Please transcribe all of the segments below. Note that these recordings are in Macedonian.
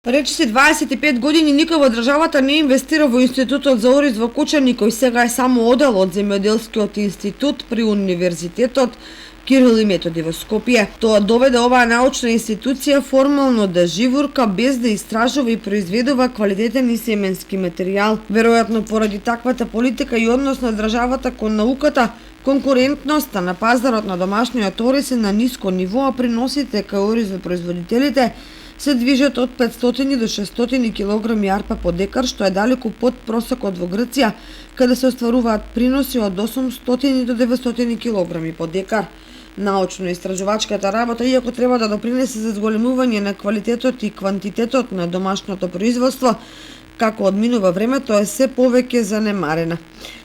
Речиси 25 години никој во државата не инвестира во Институтот за ориз во Кучани, кој сега е само одел од Земјоделскиот институт при Универзитетот Кирил и Методи во Скопје. Тоа доведе оваа научна институција формално да живурка без да истражува и произведува квалитетен и семенски материјал. Веројатно поради таквата политика и однос на државата кон науката, конкурентноста на пазарот на домашниот ориз е на ниско ниво, а приносите кај оризопроизводителите се движат од 500 до 600 килограми арпа по декар, што е далеку под просекот во Грција, каде се остваруваат приноси од 800 до 900 килограми по декар. Научно-истражувачката работа, иако треба да допринесе за зголемување на квалитетот и квантитетот на домашното производство, како одминува времето, е се повеќе занемарена.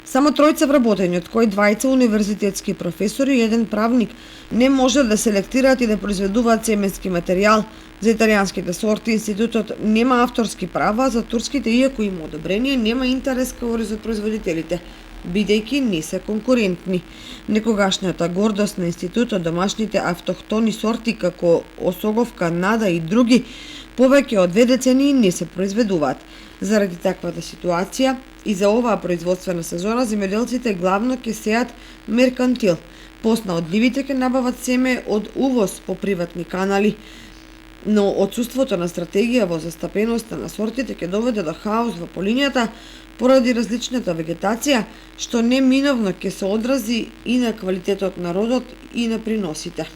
Само тројца вработени, од кои двајца универзитетски професори и еден правник, не може да селектираат и да произведуваат семенски материјал. За италијанските сорти институтот нема авторски права, за турските, иако има одобрение, нема интерес кај оризопроизводителите, бидејќи не се конкурентни. Некогашната гордост на институтот, домашните автохтони сорти како осоговка, нада и други, повеќе од 2 децении не се произведуваат. Заради таквата ситуација и за оваа производствена сезона земјоделците главно ќе сеат меркантил. Посна од ливите ќе набават семе од увоз по приватни канали. Но отсуството на стратегија во застапеноста на сортите ќе доведе до хаос во полињата поради различната вегетација, што неминовно ќе се одрази и на квалитетот на родот и на приносите.